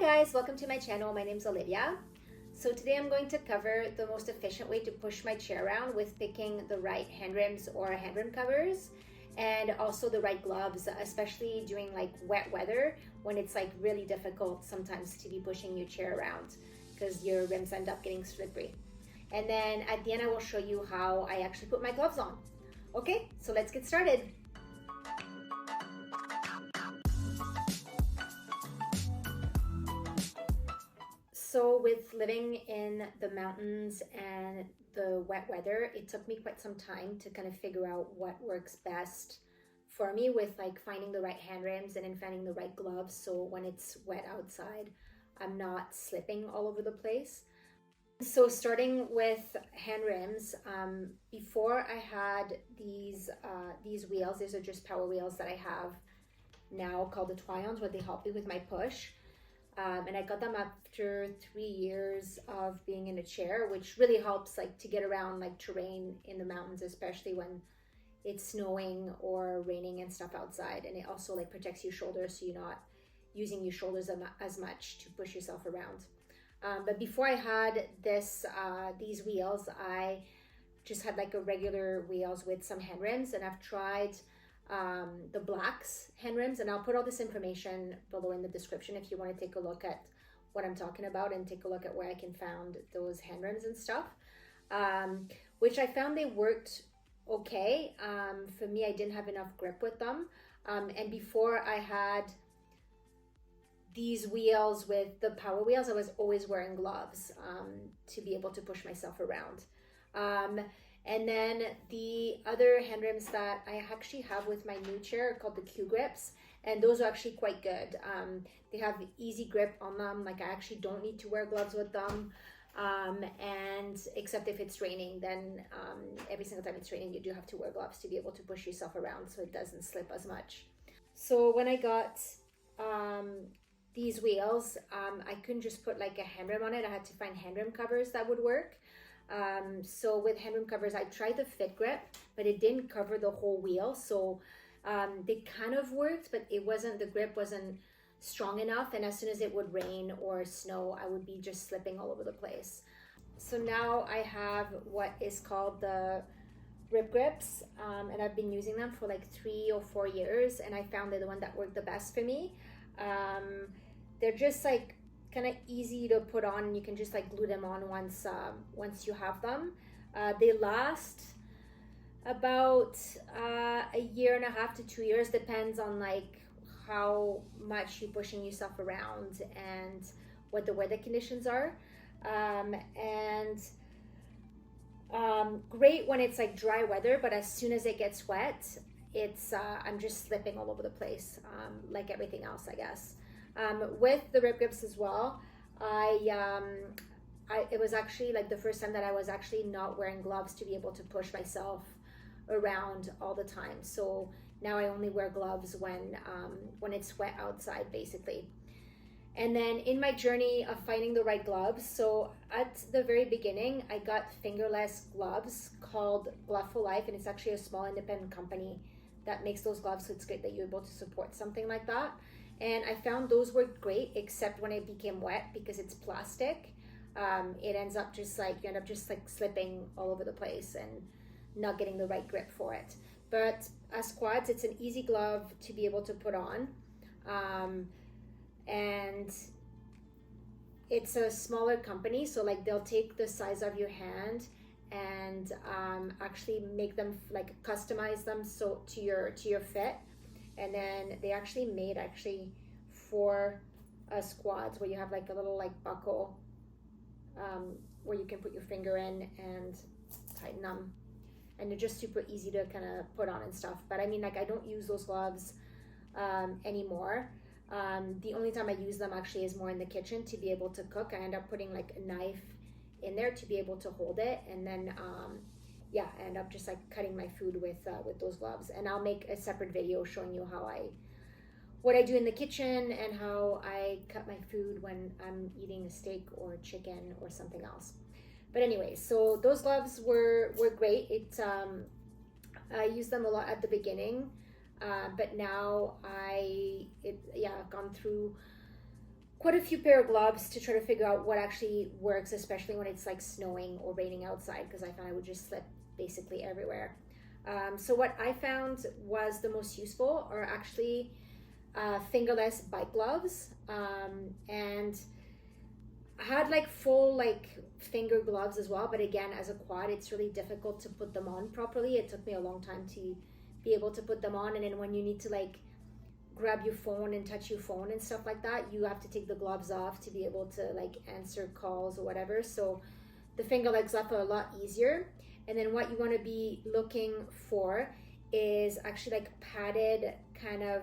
Hi guys, welcome to my channel. My name is Olivia. So today I'm going to cover the most efficient way to push my chair around with picking the right handrims or handrim covers, and also the right gloves, especially during like wet weather when it's like really difficult sometimes to be pushing your chair around because your rims end up getting slippery. And then at the end I will show you how I actually put my gloves on. Okay, so let's get started. So with living in the mountains and the wet weather, it took me quite some time to kind of figure out what works best for me with like finding the right hand rims and then finding the right gloves. So when it's wet outside, I'm not slipping all over the place. So starting with hand rims, before I had these wheels. These are just power wheels that I have now called the Twayons, where they help me with my push. And I got them after 3 years of being in a chair, which really helps like to get around like terrain in the mountains, especially when it's snowing or raining and stuff outside. And it also like protects your shoulders, so you're not using your shoulders as much to push yourself around. But before I had these wheels, I just had like a regular wheels with some hand rims, and I've tried the blacks hand rims, and I'll put all this information below in the description if you want to take a look at what I'm talking about and take a look at where I can find those hand rims and stuff, which I found they worked okay. For me, I didn't have enough grip with them, and before I had these wheels with the power wheels, I was always wearing gloves to be able to push myself around. And then the other hand rims that I actually have with my new chair are called the Q grips, and those are actually quite good. They have easy grip on them. Like I actually don't need to wear gloves with them, and except if it's raining, then every single time it's raining, you do have to wear gloves to be able to push yourself around so it doesn't slip as much. So when I got these wheels, I couldn't just put like a hand rim on it. I had to find hand rim covers that would work. So with hand rim covers, I tried the fit grip, but it didn't cover the whole wheel. So they kind of worked, but the grip wasn't strong enough. And as soon as it would rain or snow, I would be just slipping all over the place. So now I have what is called the rib grips, and I've been using them for like 3 or 4 years, and I found they're the one that worked the best for me. They're just like kind of easy to put on, and you can just like glue them on once you have them. They last about a year and a half to 2 years, depends on like how much you're pushing yourself around and what the weather conditions are. Great when it's like dry weather, but as soon as it gets wet, it's I'm just slipping all over the place, like everything else, I guess. With the rib grips as well, it was actually like the first time that I was actually not wearing gloves to be able to push myself around all the time. So now I only wear gloves when it's wet outside, basically. And then in my journey of finding the right gloves, so at the very beginning, I got fingerless gloves called Glove for Life, and it's actually a small independent company that makes those gloves, so it's great that you're able to support something like that. And I found those worked great, except when it became wet, because it's plastic. It ends up just like, you end up just like slipping all over the place and not getting the right grip for it. But as quads, it's an easy glove to be able to put on. And it's a smaller company, so like they'll take the size of your hand and actually make them like customize them so to your fit. And then they actually made for quads, where you have like a little like buckle where you can put your finger in and tighten them, and they're just super easy to kind of put on and stuff. But I mean, like I don't use those gloves anymore. The only time I use them actually is more in the kitchen to be able to cook. I end up putting like a knife in there to be able to hold it, and then I end up just like cutting my food with those gloves. And I'll make a separate video showing you what I do in the kitchen and how I cut my food when I'm eating a steak or chicken or something else. But anyway, so those gloves were great. I used them a lot at the beginning, but now I've gone through quite a few pair of gloves to try to figure out what actually works, especially when it's like snowing or raining outside, because I found I would just slip basically everywhere. So what I found was the most useful are actually fingerless bike gloves, and I had like full like finger gloves as well, but again, as a quad, it's really difficult to put them on properly. It took me a long time to be able to put them on, and then when you need to like grab your phone and touch your phone and stuff like that, you have to take the gloves off to be able to like answer calls or whatever. So the finger legs up are a lot easier. And then what you want to be looking for is actually like padded kind of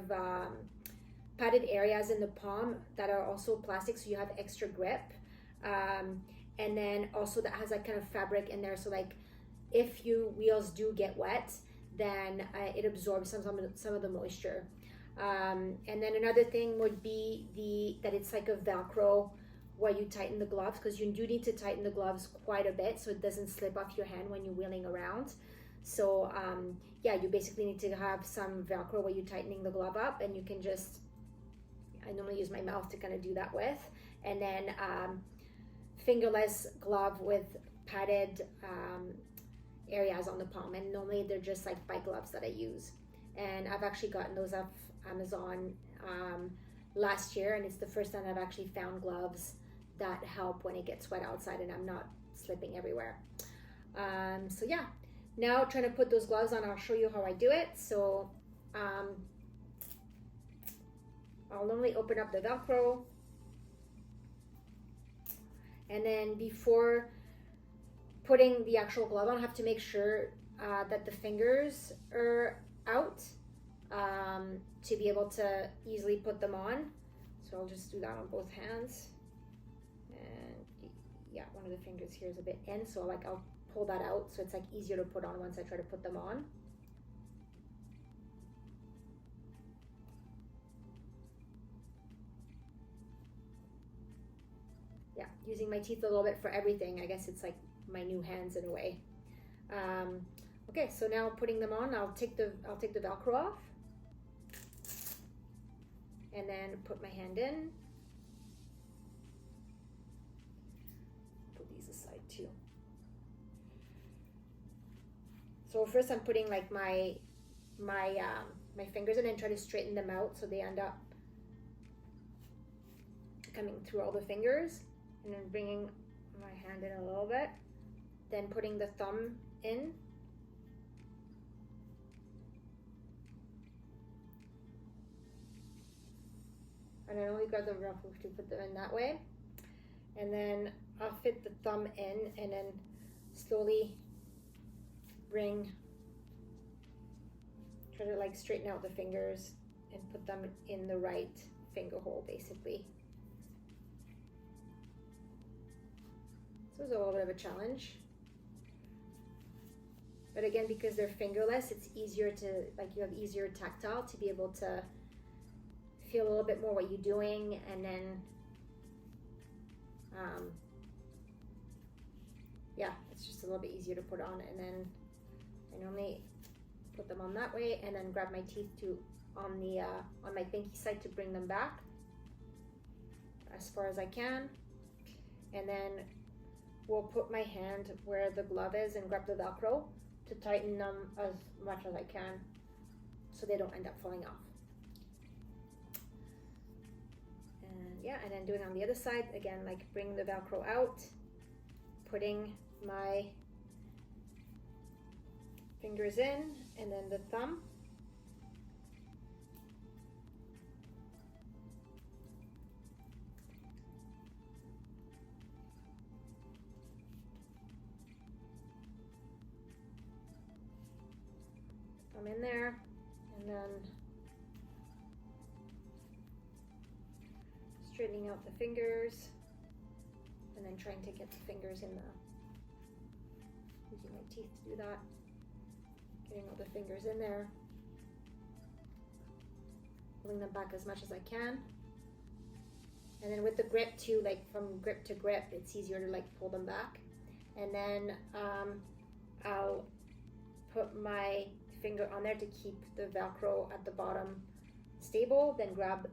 padded areas in the palm that are also plastic, so you have extra grip. And then also that has like kind of fabric in there, so like if your wheels do get wet, then it absorbs some of the moisture. And then another thing would be that it's like a Velcro where you tighten the gloves, because you do need to tighten the gloves quite a bit so it doesn't slip off your hand when you're wheeling around. So yeah, you basically need to have some Velcro where you're tightening the glove up, and you can just, I normally use my mouth to kind of do that with. And then fingerless glove with padded areas on the palm, and normally they're just like bike gloves that I use. And I've actually gotten those off Amazon last year, and it's the first time I've actually found gloves that help when it gets wet outside and I'm not slipping everywhere. So yeah, now trying to put those gloves on, I'll show you how I do it. So I'll normally open up the Velcro, and then before putting the actual glove on, I have to make sure that the fingers are out to be able to easily put them on. So I'll just do that on both hands. And yeah, one of the fingers here is a bit in, so like I'll pull that out so it's like easier to put on once I try to put them on. Yeah, using my teeth a little bit for everything. I guess it's like my new hands in a way. Okay, so now putting them on, I'll take the Velcro off, and then put my hand in. Put these aside too. So first I'm putting like my fingers in and try to straighten them out so they end up coming through all the fingers, and then bringing my hand in a little bit, then putting the thumb in. And I only got the rough to put them in that way. And then I'll fit the thumb in and then slowly try to like straighten out the fingers and put them in the right finger hole basically. So it's a little bit of a challenge. But again, because they're fingerless, it's easier to, like, you have easier tactile to be able to feel a little bit more what you're doing, and then yeah, it's just a little bit easier to put on. And then I normally put them on that way, and then grab my teeth on my pinky side to bring them back as far as I can, and then we'll put my hand where the glove is and grab the Velcro to tighten them as much as I can so they don't end up falling off. And yeah, and then doing on the other side again, like bring the Velcro out, putting my fingers in, and then the thumb, thumb in there, and then straightening out the fingers, and then trying to get the fingers in using my teeth to do that, getting all the fingers in there, pulling them back as much as I can. And then with the grip too, like from grip to grip, it's easier to like pull them back. And then I'll put my finger on there to keep the Velcro at the bottom stable, then grab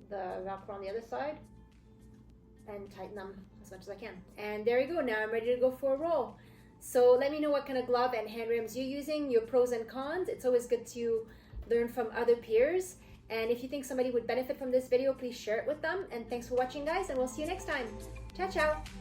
the Velcro on the other side and tighten them as much as I can. And there you go, now I'm ready to go for a roll. So let me know what kind of glove and hand rims you're using, your pros and cons. It's always good to learn from other peers. And if you think somebody would benefit from this video, please share it with them. And thanks for watching, guys, and we'll see you next time. Ciao, ciao.